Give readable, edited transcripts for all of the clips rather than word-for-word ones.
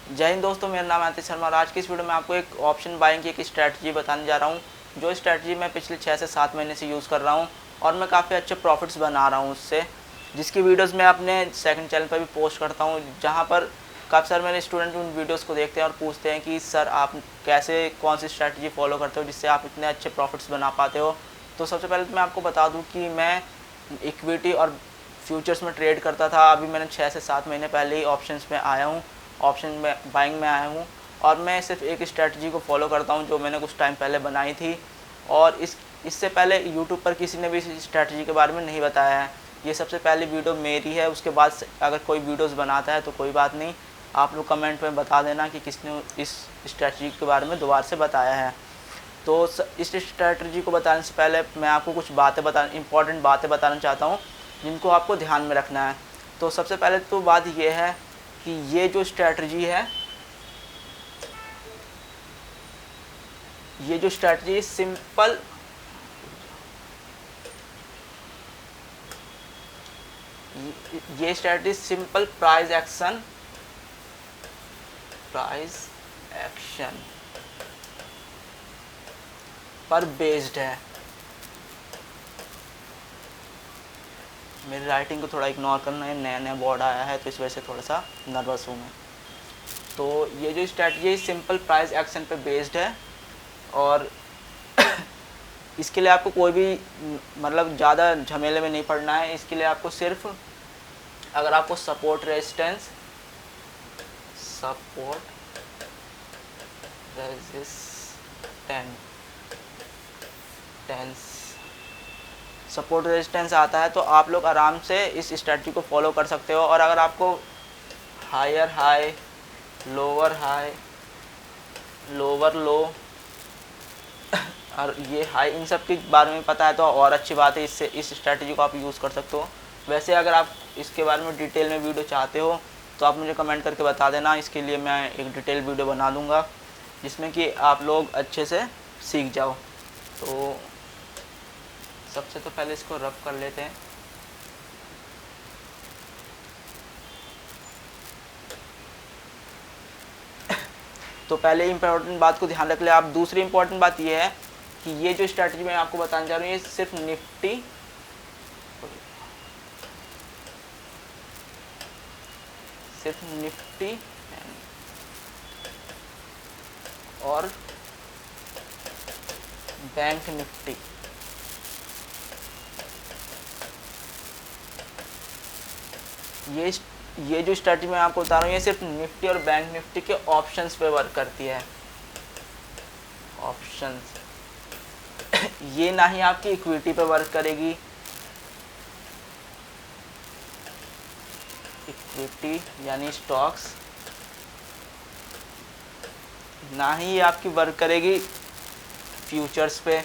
जय हिंद दोस्तों, मेरा नाम है आतिश शर्मा और आज की इस वीडियो में आपको एक ऑप्शन बाइंग की एक स्ट्रैटेजी बताने जा रहा हूँ। जो स्ट्रैटेजी मैं पिछले 6 से 7 महीने से यूज़ कर रहा हूँ और मैं काफ़ी अच्छे प्रॉफिट्स बना रहा हूँ उससे, जिसकी वीडियोस मैं अपने सेकंड चैनल पर भी पोस्ट करता हूँ, जहाँ पर काफ़ी सारे मेरे स्टूडेंट उन वीडियोस को देखते हैं और पूछते हैं कि सर आप कैसे कौन सी स्ट्रैटेजी फॉलो करते हो जिससे आप इतने अच्छे प्रॉफिट्स बना पाते हो। तो सबसे पहले तो मैं आपको बता दूँ कि मैं इक्विटी और फ्यूचर्स में ट्रेड करता था। अभी मैंने 6 से 7 महीने पहले ही ऑप्शंस में आया हूँ, ऑप्शन में बाइंग में आया हूँ और मैं सिर्फ एक स्ट्रैटेजी को फॉलो करता हूँ जो मैंने कुछ टाइम पहले बनाई थी। और इससे पहले यूट्यूब पर किसी ने भी इस स्ट्रैटेजी के बारे में नहीं बताया है। ये सबसे पहली वीडियो मेरी है। उसके बाद अगर कोई वीडियोस बनाता है तो कोई बात नहीं, आप लोग कमेंट में बता देना कि किसने इस स्ट्रैटेजी के बारे में दोबारा से बताया है। तो इस स्ट्रैटेजी को बताने से पहले मैं आपको कुछ इंपॉर्टेंट बातें बताना चाहता हूँ जिनको आपको ध्यान में रखना है। तो सबसे पहले तो बात ये है कि ये जो स्ट्रैटेजी है, सिंपल ये स्ट्रैटेजी सिंपल प्राइस एक्शन पर बेस्ड है। मेरी राइटिंग को थोड़ा इग्नोर करना है, नया नया बोर्ड आया है तो इस वजह से थोड़ा सा नर्वस हूँ मैं। तो ये जो स्ट्रैटेजी सिंपल प्राइस एक्शन पे बेस्ड है और इसके लिए आपको कोई भी मतलब ज़्यादा झमेले में नहीं पड़ना है। इसके लिए आपको सिर्फ अगर आपको सपोर्ट रेजिस्टेंस आता है तो आप लोग आराम से इस स्ट्रैटेजी को फॉलो कर सकते हो। और अगर आपको हायर हाई, लोअर लो और ये हाई, इन सब के बारे में पता है तो और अच्छी बात है। इससे इस स्ट्रैटेजी को आप यूज़ कर सकते हो। वैसे अगर आप इसके बारे में डिटेल में वीडियो चाहते हो तो आप मुझे कमेंट करके बता देना। इसके लिए मैं एक डिटेल वीडियो बना दूंगा जिसमें कि आप लोग अच्छे से सीख जाओ। तो सबसे तो पहले इसको रब कर लेते हैं। तो पहले इम्पोर्टेंट बात को ध्यान रख ले आप। दूसरी इम्पोर्टेंट बात ये है कि ये जो स्ट्रैटेजी मैं आपको बताने जा रहा हूँ ये सिर्फ निफ्टी और बैंक निफ्टी, ये जो स्ट्रैटेजी मैं आपको बता रहा हूँ ये सिर्फ निफ्टी और बैंक निफ्टी के ऑप्शंस पे वर्क करती है। ऑप्शंस ये ना ही आपकी इक्विटी पे वर्क करेगी। इक्विटी यानी स्टॉक्स, ना ही आपकी वर्क करेगी फ्यूचर्स पे।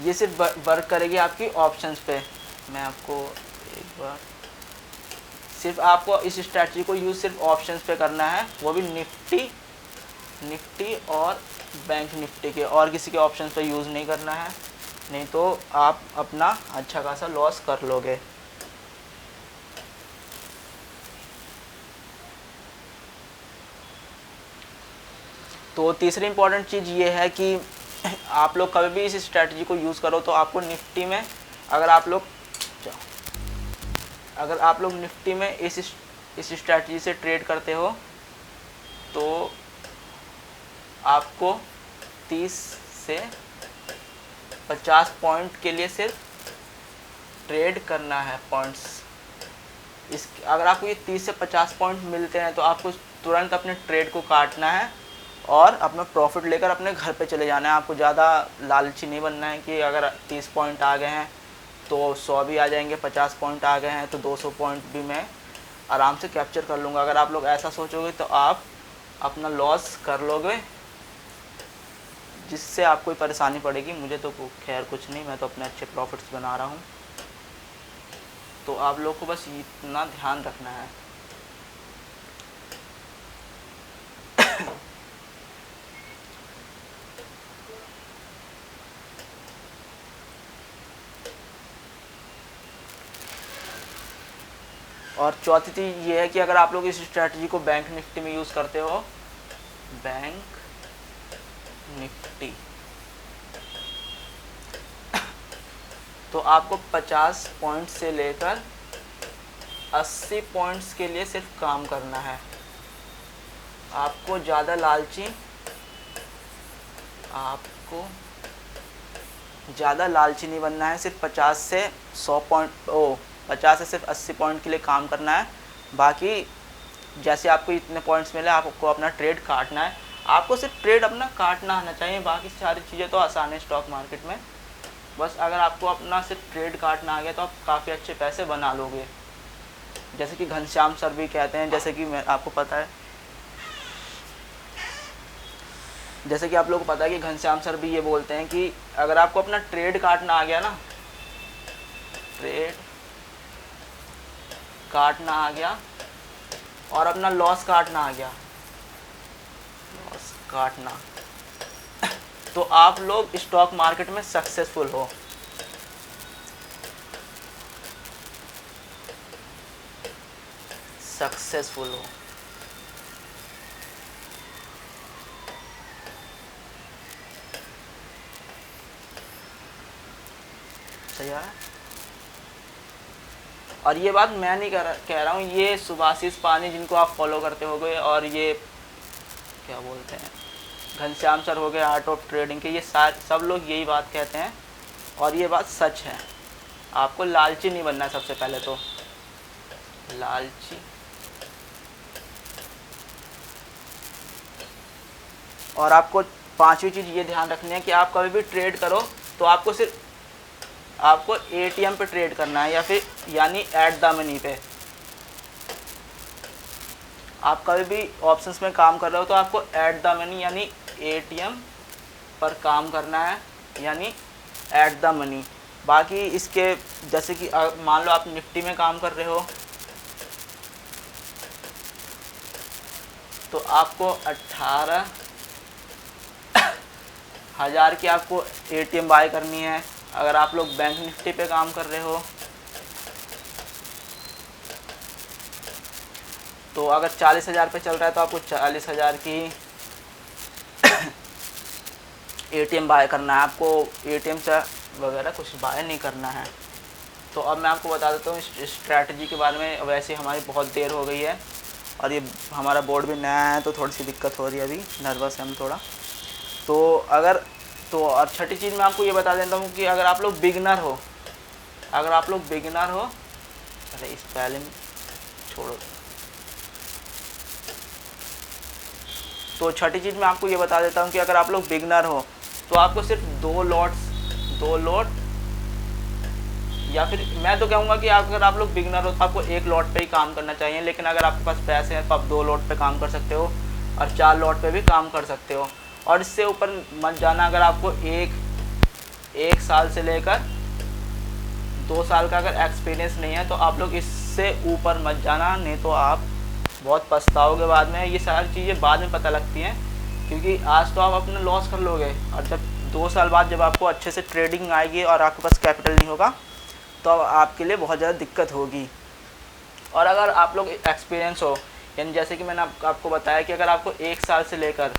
ये सिर्फ वर्क करेगी आपकी ऑप्शंस पे। मैं आपको एक बार, सिर्फ आपको इस स्ट्रैटेजी को यूज़ सिर्फ ऑप्शंस पे करना है, वो भी निफ्टी और बैंक निफ्टी के, और किसी के ऑप्शंस पे यूज़ नहीं करना है, नहीं तो आप अपना अच्छा खासा लॉस कर लोगे। तो तीसरी इम्पॉर्टेंट चीज़ ये है कि आप लोग कभी भी इस स्ट्रैटेजी को यूज़ करो तो आपको निफ्टी में अगर आप लोग निफ्टी में इस स्ट्रैटेजी से ट्रेड करते हो तो आपको 30 से 50 पॉइंट के लिए सिर्फ ट्रेड करना है पॉइंट्स। अगर आपको ये 30 से 50 पॉइंट मिलते हैं तो आपको तुरंत अपने ट्रेड को काटना है और अपना प्रॉफिट लेकर अपने घर पे चले जाना है। आपको ज़्यादा लालची नहीं बनना है कि अगर 30 पॉइंट आ गए हैं तो 100 भी आ जाएंगे, 50 पॉइंट आ गए हैं तो 200 पॉइंट भी मैं आराम से कैप्चर कर लूँगा। अगर आप लोग ऐसा सोचोगे तो आप अपना लॉस कर लोगे, जिससे आपको परेशानी पड़ेगी। मुझे तो खैर कुछ नहीं, मैं तो अपने अच्छे प्रॉफिट्स बना रहा हूँ। तो आप लोग को बस इतना ध्यान रखना है। और चौथी चीज़ ये है कि अगर आप लोग इस स्ट्रैटेजी को बैंक निफ्टी में यूज़ करते हो, बैंक निफ्टी, तो आपको 50 पॉइंट से लेकर 80 पॉइंट्स के लिए सिर्फ काम करना है। आपको ज़्यादा लालची नहीं बनना है। सिर्फ 50 से 100 पॉइंट 50 से सिर्फ 80 पॉइंट के लिए काम करना है। बाकी जैसे आपको इतने पॉइंट्स मिले आपको अपना ट्रेड काटना है। आपको सिर्फ ट्रेड अपना काटना आना चाहिए, बाकी सारी चीज़ें तो आसान है स्टॉक मार्केट में। बस अगर आपको अपना सिर्फ ट्रेड काटना आ गया तो आप काफ़ी अच्छे पैसे बना लोगे। जैसे कि घनश्याम सर भी कहते हैं, जैसे कि आपको पता है, जैसे कि आप लोगों को पता है कि घनश्याम सर भी ये बोलते हैं कि अगर आपको अपना ट्रेड काटना आ गया ना, ट्रेड काटना आ गया और अपना लॉस काटना आ गया, लॉस काटना, तो आप लोग स्टॉक मार्केट में सक्सेसफुल हो। सक्सेसफुल हो। सही है। और ये बात मैं नहीं कह रहा हूँ, ये सुभाषिस पानी जिनको आप फॉलो करते हो गए, और ये क्या बोलते हैं घनश्याम सर हो गए आर्ट ऑफ ट्रेडिंग के, ये सब लोग यही बात कहते हैं और ये बात सच है। आपको लालची नहीं बनना है सबसे पहले तो, लालची। और आपको पांचवी चीज़ ये ध्यान रखनी है कि आप कभी भी ट्रेड करो तो आपको सिर्फ आपको एटीएम पे ट्रेड करना है, या फिर यानी एट द मनी पे। आप कभी भी ऑप्शंस में काम कर रहे हो तो आपको एट द मनी यानी एटीएम पर काम करना है, यानी एट द मनी। बाकी इसके जैसे कि मान लो आप निफ्टी में काम कर रहे हो तो आपको 18,000 की आपको एटीएम बाय करनी है। अगर आप लोग बैंक निफ्टी पे काम कर रहे हो तो अगर 40,000 पे चल रहा है तो आपको 40,000 की एटीएम बाय करना है। आपको एटीएम से वगैरह कुछ बाय नहीं करना है। तो अब मैं आपको बता देता हूँ स्ट्रैटेजी के बारे में। वैसे हमारी बहुत देर हो गई है और ये हमारा बोर्ड भी नया है तो थोड़ी सी दिक्कत हो रही है, अभी नर्वस है हम थोड़ा। और छठी चीज़ मैं आपको ये बता देता हूँ कि अगर आप लोग बिगिनर हो, अरे इस पहले छोड़ो। तो छठी चीज़ मैं आपको ये बता देता हूँ कि अगर आप लोग बिगिनर हो तो आपको सिर्फ दो लॉट, या फिर मैं तो कहूँगा कि अगर आप लोग बिगिनर हो तो आपको एक लॉट पे ही काम करना चाहिए। लेकिन अगर आपके पास पैसे हैं तो आप 2 लॉट पे काम कर सकते हो और 4 लॉट पे भी काम कर सकते हो। और इससे ऊपर मत जाना। अगर आपको एक साल से लेकर 2 साल का अगर एक्सपीरियंस नहीं है तो आप लोग इससे ऊपर मत जाना, नहीं तो आप बहुत पछताओगे बाद में। ये सारी चीज़ें बाद में पता लगती हैं, क्योंकि आज तो आप अपना लॉस कर लोगे और जब 2 साल बाद जब आपको अच्छे से ट्रेडिंग आएगी और आपके पास कैपिटल नहीं होगा तो आपके लिए बहुत ज़्यादा दिक्कत होगी। और अगर आप लोग एक्सपीरियंस हो, यानी जैसे कि मैंने आपको बताया कि अगर आपको 1 साल से लेकर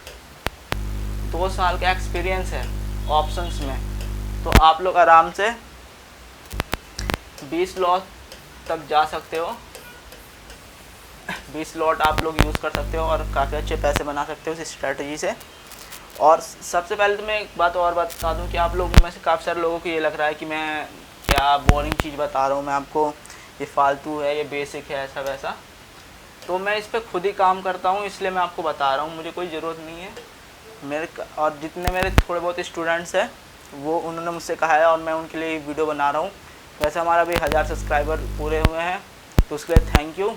2 साल का एक्सपीरियंस है ऑप्शंस में, तो आप लोग आराम से 20 लॉट तक जा सकते हो। 20 लॉट आप लोग यूज़ कर सकते हो और काफ़ी अच्छे पैसे बना सकते हो इस स्ट्रैटेजी से। और सबसे पहले तो मैं एक बात और बता दूं कि आप लोगों में से काफ़ी सारे लोगों को ये लग रहा है कि मैं क्या बोरिंग चीज़ बता रहा हूँ मैं आपको, ये फालतू है, ये बेसिक है, ऐसा वैसा। तो मैं इस पर खुद ही काम करता हूँ, इसलिए मैं आपको बता रहा हूँ, मुझे कोई ज़रूरत नहीं है। और जितने मेरे थोड़े बहुत स्टूडेंट्स हैं वो उन्होंने मुझसे कहा है और मैं उनके लिए वीडियो बना रहा हूँ। वैसे हमारा भी 1000 सब्सक्राइबर पूरे हुए हैं तो उसके लिए थैंक यू।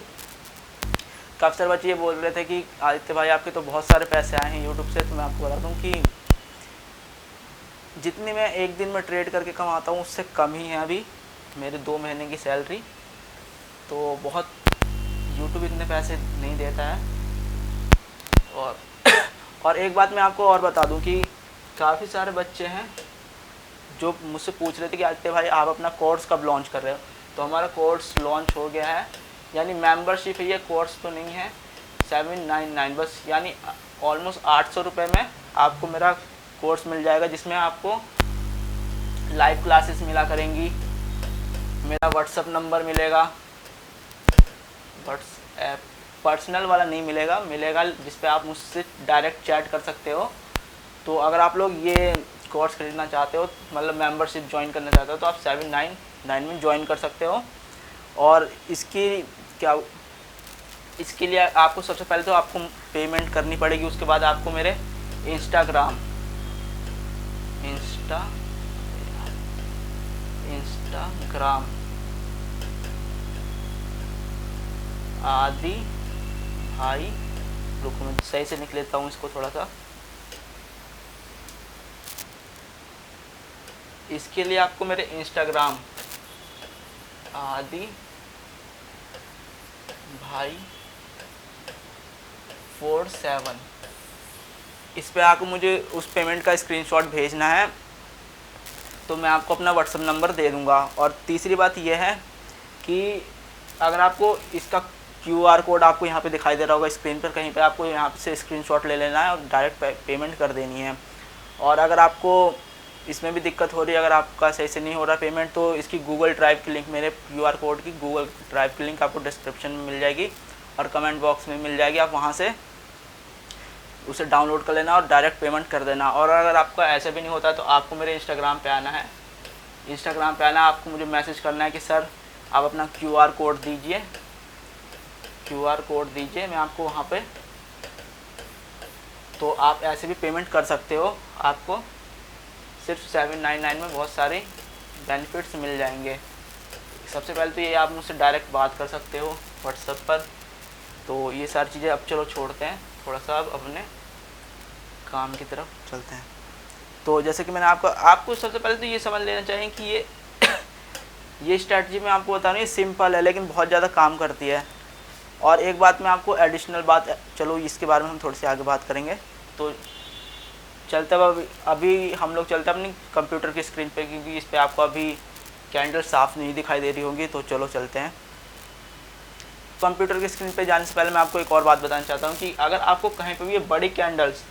काफ़ी सारे बच्चे ये बोल रहे थे कि आदित्य भाई आपके तो बहुत सारे पैसे आए हैं यूट्यूब से। तो मैं आपको बता दूं कि जितनी मैं एक दिन में ट्रेड करके कमाता हूँ उससे कम ही है अभी मेरे 2 महीने की सैलरी। तो बहुत यूट्यूब इतने पैसे नहीं देता है। और एक बात मैं आपको और बता दूं कि काफ़ी सारे बच्चे हैं जो मुझसे पूछ रहे थे कि आदित्य भाई आप अपना कोर्स कब लॉन्च कर रहे हो। तो हमारा कोर्स लॉन्च हो गया है यानी मेंबरशिप है, ये कोर्स तो नहीं है। 799 बस, यानी ऑलमोस्ट 800 रुपये में आपको मेरा कोर्स मिल जाएगा, जिसमें आपको लाइव क्लासेस मिला करेंगी, मेरा व्हाट्सअप नंबर मिलेगा, व्हाट्सएप पर्सनल वाला नहीं मिलेगा, मिलेगा जिस पे आप मुझसे डायरेक्ट चैट कर सकते हो। तो अगर आप लोग ये कोर्स खरीदना चाहते हो, मतलब मेंबरशिप ज्वाइन करना चाहते हो, तो आप 799 में ज्वाइन कर सकते हो। और इसके लिए आपको सबसे पहले तो आपको पेमेंट करनी पड़ेगी, उसके बाद आपको मेरे इंस्टाग्राम आदि भाई, रुको मैं सही से लिख लेता हूँ इसको थोड़ा सा। इसके लिए आपको मेरे इंस्टाग्राम आदि भाई 47, इस पे आपको मुझे उस पेमेंट का स्क्रीनशॉट भेजना है, तो मैं आपको अपना व्हाट्सअप नंबर दे दूँगा। और तीसरी बात यह है कि अगर आपको इसका QR कोड आपको यहाँ पे दिखाई दे रहा होगा स्क्रीन पर, कहीं पे आपको यहाँ से स्क्रीनशॉट ले लेना है और डायरेक्ट पेमेंट कर देनी है। और अगर आपको इसमें भी दिक्कत हो रही है, अगर आपका सही से नहीं हो रहा पेमेंट, तो इसकी गूगल ड्राइव की लिंक, मेरे QR कोड की गूगल ड्राइव की लिंक आपको डिस्क्रिप्शन में मिल जाएगी और कमेंट बॉक्स में मिल जाएगी। आप वहाँ से उसे डाउनलोड कर लेना और डायरेक्ट पेमेंट कर देना। और अगर आपका ऐसा भी नहीं होता तो आपको मेरे इंस्टाग्राम पे आना है, आपको मुझे मैसेज करना है कि सर आप अपना QR कोड दीजिए, मैं आपको वहाँ पे, तो आप ऐसे भी पेमेंट कर सकते हो। आपको सिर्फ 799 में बहुत सारे बेनिफिट्स मिल जाएंगे। सबसे पहले तो ये आप मुझसे डायरेक्ट बात कर सकते हो व्हाट्सएप पर। तो ये सारी चीज़ें अब चलो छोड़ते हैं, थोड़ा सा अब अपने काम की तरफ चलते हैं। तो जैसे कि मैंने आपको सबसे पहले तो ये समझ लेना चाहिए कि ये स्ट्रैटेजी मैं आपको बता रहा हूँ, ये सिंपल है लेकिन बहुत ज़्यादा काम करती है। और एक बात मैं आपको एडिशनल बात, चलो इसके बारे में हम थोड़ी सी आगे बात करेंगे। तो चलते अभी हम लोग चलते हैं अपनी कंप्यूटर की स्क्रीन पे, क्योंकि इस पर आपको अभी कैंडल साफ़ नहीं दिखाई दे रही होंगी। तो चलो चलते हैं। कंप्यूटर की स्क्रीन पे जाने से पहले मैं आपको एक और बात बताना चाहता हूँ कि अगर आपको कहीं पर भी ये बड़ी कैंडल्स,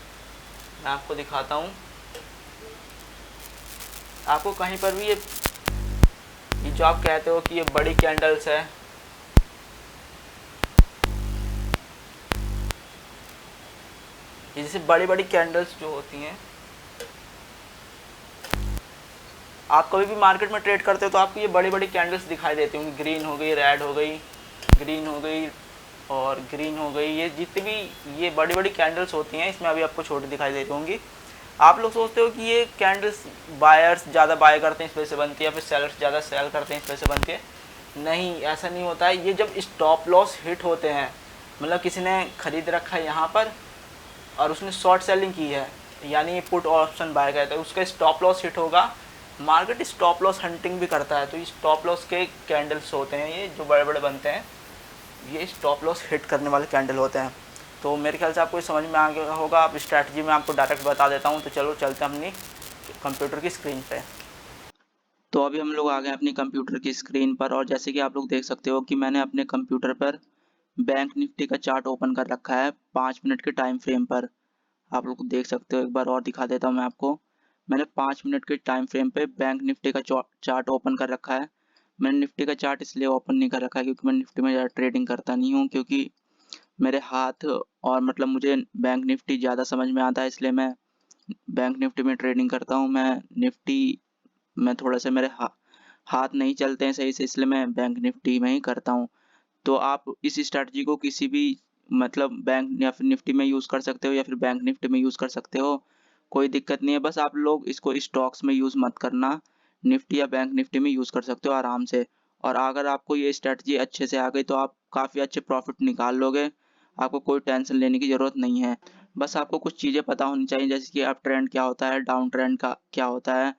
मैं आपको दिखाता हूँ, आपको कहीं पर भी ये जो आप कहते हो कि ये बड़ी कैंडल्स है, ये जैसे बड़ी बड़ी कैंडल्स जो होती हैं, आप कभी भी मार्केट में ट्रेड करते हो तो आपको ये बड़ी बड़ी कैंडल्स दिखाई देती होंगी। ग्रीन हो गई, रेड हो गई, ग्रीन हो गई और ग्रीन हो गई। ये जितनी भी ये बड़ी बड़ी कैंडल्स होती हैं, इसमें अभी आपको छोटी दिखाई देती होंगी। आप लोग सोचते हो कि ये कैंडल्स बायर्स ज़्यादा बाय करते हैं इस वजह से बनती है, या फिर सेलर्स ज़्यादा सेल करते हैं इस वजह से बनती है। नहीं, ऐसा नहीं होता है। ये जब स्टॉप लॉस हिट होते हैं, मतलब किसी ने ख़रीद रखा है यहाँ पर और उसने शॉर्ट सेलिंग की है, यानी पुट ऑप्शन बाय करता है, उसका स्टॉप लॉस हिट होगा। मार्केट स्टॉप लॉस हंटिंग भी करता है, तो ये स्टॉप लॉस के कैंडल्स होते हैं, ये जो बड़े बड़े बनते हैं, ये स्टॉप लॉस हिट करने वाले कैंडल होते हैं। तो मेरे ख्याल से आपको समझ में आ गया होगा। आप स्ट्रैटेजी में आपको डायरेक्ट बता देता हूँ। तो चलो चलते हैं अपनी कंप्यूटर की स्क्रीन पे। तो अभी हम लोग आ गए अपनी कंप्यूटर की स्क्रीन पर, और जैसे कि आप लोग देख सकते हो कि मैंने अपने कंप्यूटर पर बैंक निफ्टी का चार्ट ओपन कर रखा है 5 मिनट के टाइम फ्रेम पर। आप लोग देख सकते हो, एक बार और दिखा देता हूँ मैं आपको। मैंने 5 मिनट के टाइम फ्रेम पे बैंक निफ्टी का चार्ट ओपन कर रखा है। मैंने निफ्टी का चार्ट इसलिए ओपन नहीं कर रखा है क्योंकि मैं निफ्टी में ज़्यादा ट्रेडिंग करता नहीं हूँ, क्योंकि मेरे हाथ और मतलब मुझे बैंक निफ्टी ज़्यादा समझ में आता है, इसलिए मैं बैंक निफ्टी में ट्रेडिंग करता हूँ। मैं निफ्टी में थोड़ा सा मेरे हाथ नहीं चलते हैं सही से, इसलिए मैं बैंक निफ्टी में ही करता हूँ। तो आप इस स्ट्रैटेजी को किसी भी मतलब बैंक या फिर निफ्टी में यूज़ कर सकते हो या फिर बैंक निफ्टी में यूज़ कर सकते हो, कोई दिक्कत नहीं है। बस आप लोग इसको स्टॉक्स में यूज़ मत करना, निफ्टी या बैंक निफ्टी में यूज़ कर सकते हो आराम से। और अगर आपको ये स्ट्रैटेजी अच्छे से आ गई तो आप काफ़ी अच्छे प्रॉफिट निकाल लोगे, आपको कोई टेंशन लेने की ज़रूरत नहीं है। बस आपको कुछ चीज़ें पता होनी चाहिए, जैसे कि अप ट्रेंड क्या होता है, डाउन ट्रेंड का क्या होता है,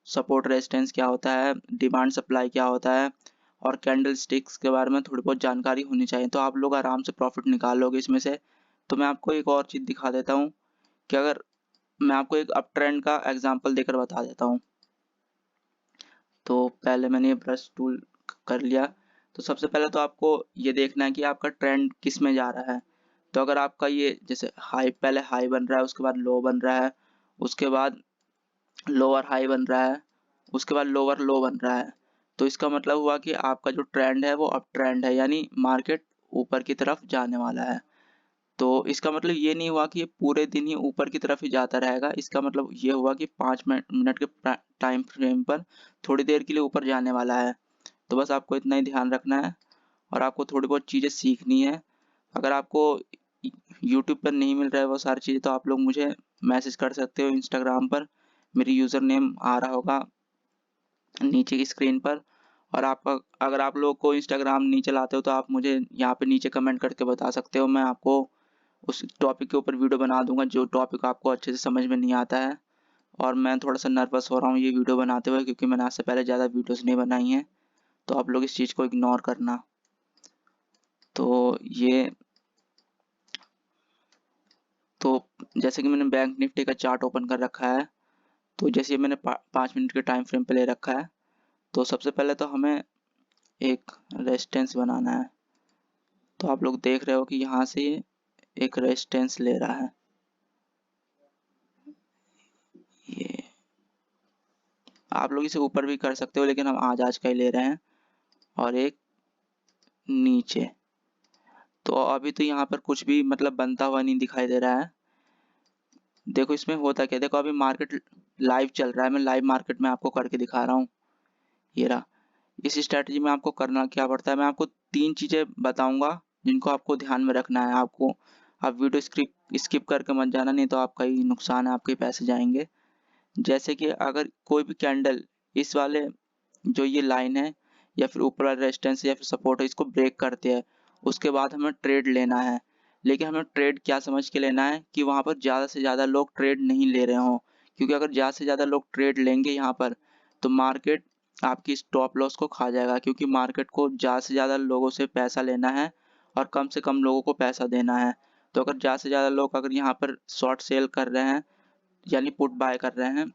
सपोर्ट रेजिस्टेंस क्या होता है, डिमांड सप्लाई क्या होता है, और कैंडल स्टिक्स के बारे में थोड़ी बहुत जानकारी होनी चाहिए। तो आप लोग आराम से प्रॉफिट निकाल लोगे इसमें से। तो मैं आपको एक और चीज़ दिखा देता हूँ कि अगर मैं आपको एक अप ट्रेंड का एग्जांपल देकर बता देता हूँ। तो पहले मैंने ये ब्रश टूल कर लिया। तो सबसे पहले तो आपको ये देखना है कि आपका ट्रेंड किस में जा रहा है। तो अगर आपका ये जैसे हाई, पहले हाई बन रहा है, उसके बाद लो बन रहा है, उसके बाद लोअर हाई बन रहा है, उसके बाद लोअर लो बन रहा है, तो इसका मतलब हुआ कि आपका जो ट्रेंड है वो अप ट्रेंड है, यानी मार्केट ऊपर की तरफ जाने वाला है। तो इसका मतलब ये नहीं हुआ कि ये पूरे दिन ही ऊपर की तरफ ही जाता रहेगा। इसका मतलब ये हुआ कि 5 मिनट के टाइम फ्रेम पर थोड़ी देर के लिए ऊपर जाने वाला है। तो बस आपको इतना ही ध्यान रखना है और आपको थोड़ी बहुत चीज़ें सीखनी है। अगर आपको यूट्यूब पर नहीं मिल रहा है वो सारी चीज़ें, तो आप लोग मुझे मैसेज कर सकते हो इंस्टाग्राम पर। मेरी यूज़र नेम आ रहा होगा नीचे की स्क्रीन पर। और आपका, अगर आप लोग को इंस्टाग्राम नहीं चलाते हो तो आप मुझे यहाँ पे नीचे कमेंट करके बता सकते हो। मैं आपको उस टॉपिक के ऊपर वीडियो बना दूंगा जो टॉपिक आपको अच्छे से समझ में नहीं आता है। और मैं थोड़ा सा नर्वस हो रहा हूँ ये वीडियो बनाते हुए, क्योंकि मैंने आज से पहले ज़्यादा वीडियोस नहीं बनाई हैं। तो आप लोग इस चीज़ को इग्नोर करना। तो ये तो जैसे कि मैंने बैंक निफ्टी का चार्ट ओपन कर रखा है, तो जैसे मैंने 5 मिनट के टाइम फ्रेम पे ले रखा है, तो सबसे पहले तो हमें एक रेजिस्टेंस बनाना है। तो आप लोग देख रहे हो कि यहाँ से ये एक रेजिस्टेंस ले रहा है, ये आप लोग इसे ऊपर भी कर सकते हो लेकिन हम आज का ही ले रहे हैं। और एक नीचे, तो अभी तो यहाँ पर कुछ भी मतलब बनता हुआ नहीं दिखाई दे रहा है। देखो इसमें होता क्या, देखो अभी मार्केट लाइव चल रहा है, मैं लाइव मार्केट में आपको करके दिखा रहा हूँ। ये रहा। इस स्ट्रैटेजी में आपको करना क्या पड़ता है, मैं आपको 3 चीज़ें बताऊंगा जिनको आपको ध्यान में रखना है। आपको, आप वीडियो स्किप करके मत जाना, नहीं तो आपका ही नुकसान है, आपके पैसे जाएंगे। जैसे कि अगर कोई भी कैंडल इस वाले जो ये लाइन है या फिर ऊपर वाला रेजिस्टेंस या फिर सपोर्ट है, इसको ब्रेक करते हैं, उसके बाद हमें ट्रेड लेना है। लेकिन हमें ट्रेड क्या समझ के लेना है कि वहाँ पर ज़्यादा से ज़्यादा लोग ट्रेड नहीं ले रहे हों, क्योंकि अगर ज़्यादा से ज़्यादा लोग ट्रेड लेंगे यहाँ पर, तो मार्केट आपकी स्टॉप लॉस को खा जाएगा, क्योंकि मार्केट को ज़्यादा से ज़्यादा लोगों से पैसा लेना है और कम से कम लोगों को पैसा देना है। तो अगर ज़्यादा से ज़्यादा लोग अगर यहाँ पर शॉर्ट सेल कर रहे हैं यानी पुट बाय कर रहे हैं,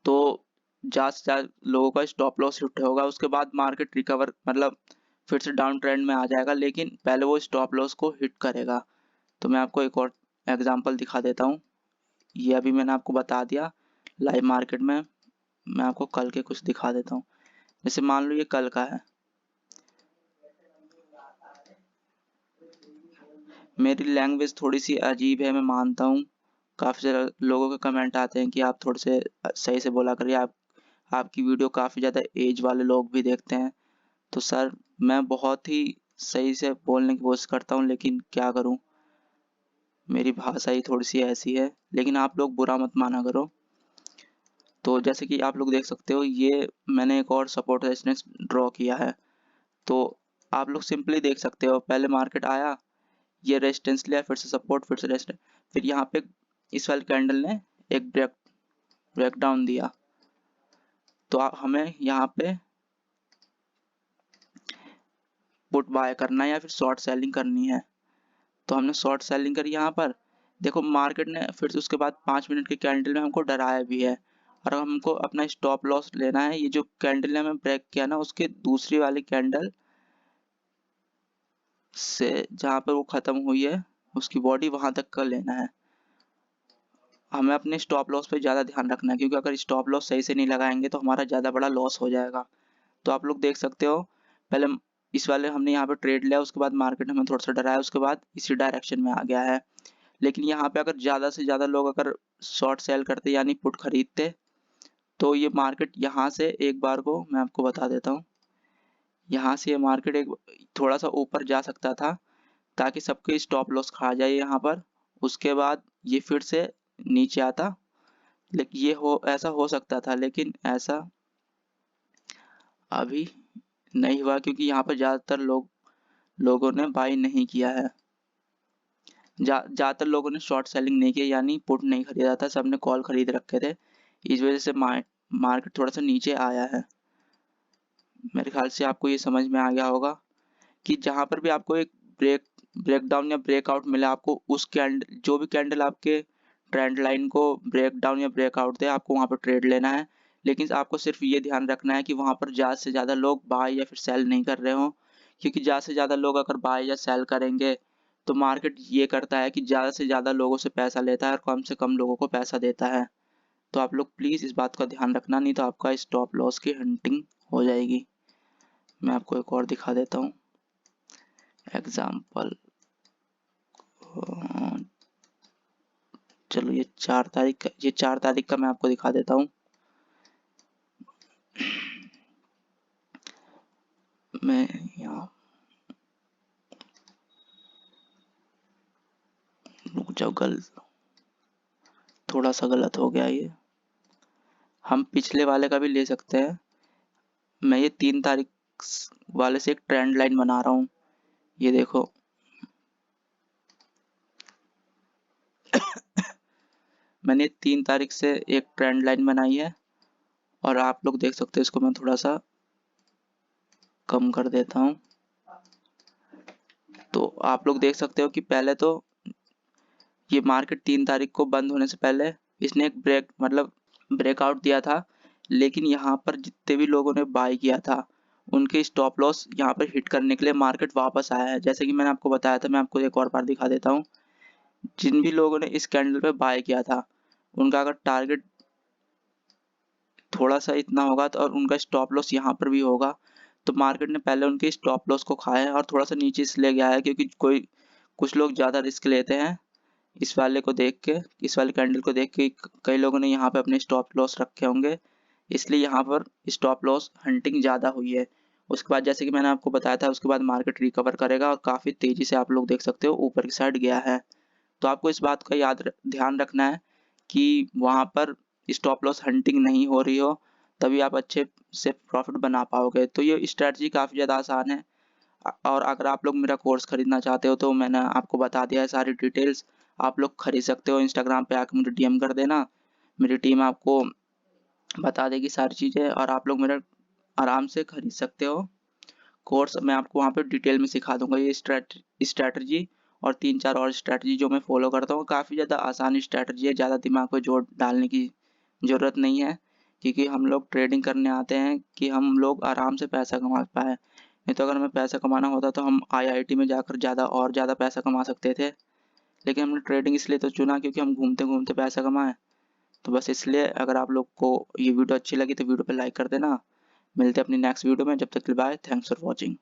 तो ज़्यादा से ज़्यादा लोगों का स्टॉप लॉस हिट होगा। उसके बाद मार्केट रिकवर मतलब फिर से डाउन ट्रेंड में आ जाएगा, लेकिन पहले वो स्टॉप लॉस को हिट करेगा। तो मैं आपको एक और एग्जांपल दिखा देता हूँ। ये अभी मैंने आपको बता दिया लाइव मार्केट में, मैं आपको कल के कुछ दिखा देता हूँ। जैसे मान लो ये कल का है, मेरी लैंग्वेज थोड़ी सी अजीब है मैं मानता हूँ। काफ़ी सारे लोगों के कमेंट आते हैं कि आप थोड़े से सही से बोला करिए, आपकी वीडियो काफ़ी ज़्यादा एज वाले लोग भी देखते हैं। तो सर मैं बहुत ही सही से बोलने की कोशिश करता हूँ, लेकिन क्या करूँ, मेरी भाषा ही थोड़ी सी ऐसी है, लेकिन आप लोग बुरा मत माना करो। तो जैसे कि आप लोग देख सकते हो, ये मैंने एक और सपोर्ट रेजिस्टेंस ड्रॉ किया है। तो आप लोग सिंपली देख सकते हो, पहले मार्केट आया, ये रेजिस्टेंस लिया, फिर से सपोर्ट, फिर से रेजिस्टेंस, फिर यहाँ पे इस वाले कैंडल ने एक ब्रेकडाउन दिया। तो हमें यहाँ पे पुट बाय करना है या फिर शॉर्ट सेलिंग करनी है। तो हमने शॉर्ट सेलिंग करी यहाँ पर। देखो मार्केट ने फिर से उसके बाद 5 मिनट के कैंडल में हमको डराया भी है, और हमको अपना स्टॉप लॉस लेना है। ये जो कैंडल ने हमें ब्रेक किया ना, उसके दूसरी वाली कैंडल से जहाँ पर वो ख़त्म हुई है उसकी बॉडी वहाँ तक का लेना है। हमें अपने स्टॉप लॉस पे ज़्यादा ध्यान रखना है, क्योंकि अगर स्टॉप लॉस सही से नहीं लगाएंगे तो हमारा ज़्यादा बड़ा लॉस हो जाएगा। तो आप लोग देख सकते हो, पहले इस वाले हमने यहाँ पे ट्रेड लिया, उसके बाद मार्केट हमें थोड़ा सा डराया, उसके बाद इसी डायरेक्शन में आ गया है। लेकिन यहाँ पे अगर ज़्यादा से ज़्यादा लोग अगर शॉर्ट सेल करते यानी पुट खरीदते, तो ये मार्केट यहाँ से एक बार को मैं आपको बता देता हूँ, यहाँ से ये मार्केट एक थोड़ा सा ऊपर जा सकता था, ताकि सबके स्टॉप लॉस खा जाए यहाँ पर। उसके बाद ये फिर से नीचे आता, लेकिन ये हो ऐसा हो सकता था, लेकिन ऐसा अभी नहीं हुआ, क्योंकि यहाँ पर ज़्यादातर लोगों ने बाई नहीं किया है। ज़्यादातर लोगों ने शॉर्ट सेलिंग नहीं किया, यानी पुट नहीं खरीदा था, सबने कॉल खरीद रखे थे। इस वजह से मार्केट थोड़ा सा नीचे आया है। मेरे ख्याल से आपको ये समझ में आ गया होगा कि जहाँ पर भी आपको एक ब्रेकडाउन या ब्रेकआउट मिला, आपको उस कैंडल, जो भी कैंडल आपके ट्रेंड लाइन को ब्रेकडाउन या ब्रेकआउट दे, आपको वहाँ पर ट्रेड लेना है। लेकिन आपको सिर्फ ये ध्यान रखना है कि वहाँ पर ज़्यादा से ज़्यादा लोग बाय या फिर सेल नहीं कर रहे हों, क्योंकि ज़्यादा से ज़्यादा लोग अगर बाय या सेल करेंगे तो मार्केट ये करता है कि ज़्यादा से ज़्यादा लोगों से पैसा लेता है और कम से कम लोगों को पैसा देता है। तो आप लोग प्लीज़ इस बात का ध्यान रखना, नहीं तो आपका स्टॉप लॉस की हंटिंग हो जाएगी। मैं आपको एक और दिखा देता हूँ एग्जाम्पल। चलो ये 4 तारीख का मैं आपको दिखा देता हूँ। मैं यहाँ रुक जाओ, थोड़ा सा गलत हो गया ये। हम पिछले वाले का भी ले सकते हैं। मैं ये 3 तारीख वाले से एक ट्रेंड लाइन बना रहा हूँ, ये देखो। मैंने 3 तारीख से एक ट्रेंड लाइन बनाई है और आप लोग देख सकते हो, इसको मैं थोड़ा सा कम कर देता हूँ। तो आप लोग देख सकते हो कि पहले तो ये मार्केट 3 तारीख को बंद होने से पहले इसने एक ब्रेकआउट दिया था, लेकिन यहाँ पर जितने भी लोगों ने बाय किया था उनके स्टॉप लॉस यहाँ पर हिट करने के लिए मार्केट वापस आया है। जैसे कि मैंने आपको बताया था, मैं आपको एक और बार दिखा देता हूँ। जिन भी लोगों ने इस कैंडल पे बाय किया था उनका अगर टारगेट थोड़ा सा इतना होगा तो और उनका स्टॉप लॉस यहाँ पर भी होगा, तो मार्केट ने पहले उनके स्टॉप लॉस को खाया है और थोड़ा सा नीचे इसलिए गया है क्योंकि कुछ लोग ज़्यादा रिस्क लेते हैं। इस वाले कैंडल को देख के कई लोगों ने यहाँ पे अपने स्टॉप लॉस रखे होंगे, इसलिए यहाँ पर स्टॉप लॉस हंटिंग ज़्यादा हुई है। उसके बाद जैसे कि मैंने आपको बताया था, उसके बाद मार्केट रिकवर करेगा और काफ़ी तेज़ी से आप लोग देख सकते हो ऊपर की साइड गया है। तो आपको इस बात का ध्यान रखना है कि वहाँ पर स्टॉप लॉस हंटिंग नहीं हो रही हो, तभी आप अच्छे से प्रॉफिट बना पाओगे। तो ये स्ट्रेटजी काफ़ी ज़्यादा आसान है। और अगर आप लोग मेरा कोर्स खरीदना चाहते हो तो मैंने आपको बता दिया है सारी डिटेल्स, आप लोग खरीद सकते हो। इंस्टाग्राम पे आके मुझे डीएम कर देना, मेरी टीम आपको बता देगी सारी चीज़ें और आप लोग मेरा आराम से खरीद सकते हो। कोर्स मैं आपको वहाँ पे डिटेल में सिखा दूंगा ये स्ट्रैटेजी और 3-4 और स्ट्रैटेजी जो मैं फॉलो करता हूँ। काफ़ी ज़्यादा आसान स्ट्रैटेजी है, ज़्यादा दिमाग पे जोर डालने की ज़रूरत नहीं है, क्योंकि हम लोग ट्रेडिंग करने आते हैं कि हम लोग आराम से पैसा कमा पाए। नहीं तो अगर हमें पैसा कमाना होता तो हम आईआईटी में जाकर ज़्यादा पैसा कमा सकते थे, लेकिन हमने ट्रेडिंग इसलिए तो चुना क्योंकि हम घूमते घूमते पैसा कमाएं। तो बस इसलिए अगर आप लोग को ये वीडियो अच्छी लगी तो वीडियो पे लाइक कर देना। मिलते हैं अपनी नेक्स्ट वीडियो में, जब तक के लिए बाय, थैंक्स फॉर वॉचिंग।